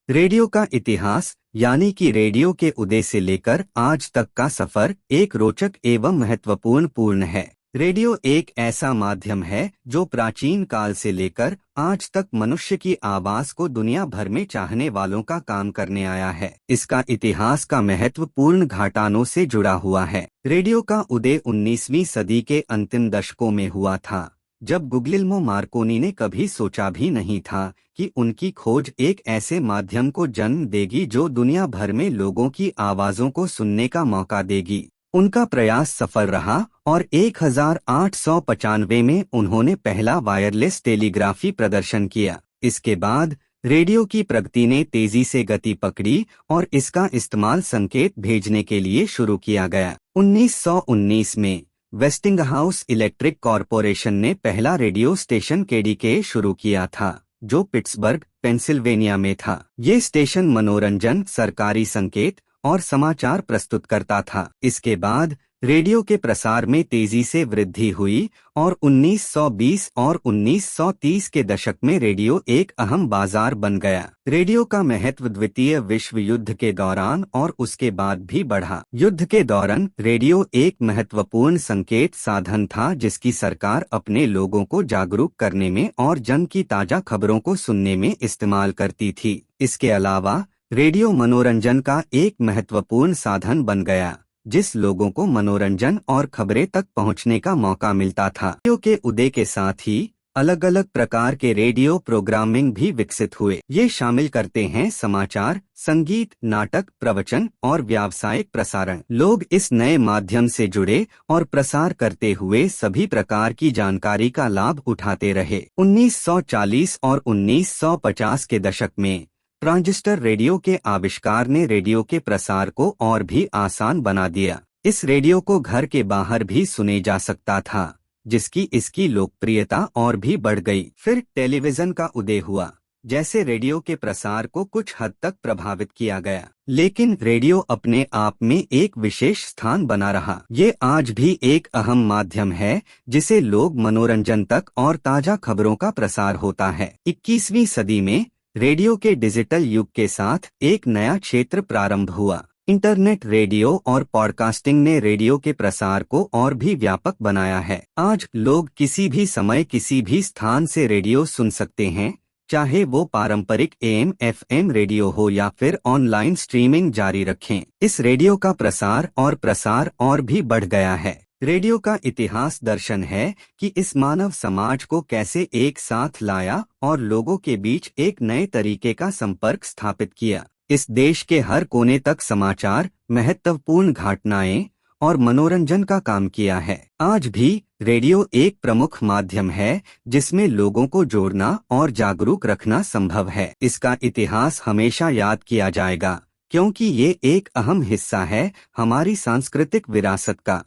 Radio का इतिहास यानी कि रेडियो के उदय से लेकर आज तक का सफर एक रोचक एवं महत्वपूर्ण है। रेडियो एक ऐसा माध्यम है जो प्राचीन काल से लेकर आज तक मनुष्य की आवाज को दुनिया भर में चाहने वालों का काम करने आया है। इसका इतिहास का महत्वपूर्ण घाटानों से जुड़ा हुआ है। रेडियो का उदय 19वीं सदी के अंतिम दशकों में हुआ था, जब गुग्लिल्मो मार्कोनी ने कभी सोचा भी नहीं था कि उनकी खोज एक ऐसे माध्यम को जन्म देगी जो दुनिया भर में लोगों की आवाजों को सुनने का मौका देगी। उनका प्रयास सफल रहा और 1895 में उन्होंने पहला वायरलेस टेलीग्राफी प्रदर्शन किया। इसके बाद रेडियो की प्रगति ने तेजी से गति पकड़ी और इसका इस्तेमाल संकेत भेजने के लिए शुरू किया गया। 1919 में वेस्टिंगहाउस इलेक्ट्रिक कॉरपोरेशन ने पहला रेडियो स्टेशन केडीके शुरू किया था, जो पिट्सबर्ग, पेंसिल्वेनिया में था। ये स्टेशन मनोरंजन, सरकारी संकेत और समाचार प्रस्तुत करता था। इसके बाद रेडियो के प्रसार में तेजी से वृद्धि हुई और 1920 और 1930 के दशक में रेडियो एक अहम बाजार बन गया। रेडियो का महत्व द्वितीय विश्व युद्ध के दौरान और उसके बाद भी बढ़ा। युद्ध के दौरान रेडियो एक महत्वपूर्ण संकेत साधन था, जिसकी सरकार अपने लोगों को जागरूक करने में और जंग की ताजा खबरों को सुनने में इस्तेमाल करती थी। इसके अलावा रेडियो मनोरंजन का एक महत्वपूर्ण साधन बन गया, जिस लोगों को मनोरंजन और खबरें तक पहुंचने का मौका मिलता था। रेडियो के उदय के साथ ही अलग अलग प्रकार के रेडियो प्रोग्रामिंग भी विकसित हुए। ये शामिल करते हैं समाचार, संगीत, नाटक, प्रवचन और व्यावसायिक प्रसारण। लोग इस नए माध्यम से जुड़े और प्रसार करते हुए सभी प्रकार की जानकारी का लाभ उठाते रहे। 1940 और 1950 के दशक में ट्रांजिस्टर रेडियो के आविष्कार ने रेडियो के प्रसार को और भी आसान बना दिया। इस रेडियो को घर के बाहर भी सुने जा सकता था, जिसकी इसकी लोकप्रियता और भी बढ़ गई। फिर टेलीविजन का उदय हुआ, जैसे रेडियो के प्रसार को कुछ हद तक प्रभावित किया गया, लेकिन रेडियो अपने आप में एक विशेष स्थान बना रहा। ये आज भी एक अहम माध्यम है जिसे लोग मनोरंजन तक और ताजा खबरों का प्रसार होता है। 21वीं सदी में रेडियो के डिजिटल युग के साथ एक नया क्षेत्र प्रारंभ हुआ। इंटरनेट, रेडियो और पॉडकास्टिंग ने रेडियो के प्रसार को और भी व्यापक बनाया है। आज लोग किसी भी समय किसी भी स्थान से रेडियो सुन सकते हैं, चाहे वो पारंपरिक AM FM रेडियो हो या फिर ऑनलाइन स्ट्रीमिंग जारी रखें। इस रेडियो का प्रसार और भी बढ़ गया है। रेडियो का इतिहास दर्शन है कि इस मानव समाज को कैसे एक साथ लाया और लोगों के बीच एक नए तरीके का संपर्क स्थापित किया। इस देश के हर कोने तक समाचार, महत्वपूर्ण घटनाएं और मनोरंजन का काम किया है। आज भी रेडियो एक प्रमुख माध्यम है जिसमें लोगों को जोड़ना और जागरूक रखना संभव है। इसका इतिहास हमेशा याद किया जाएगा, क्योंकि ये एक अहम हिस्सा है हमारी सांस्कृतिक विरासत का।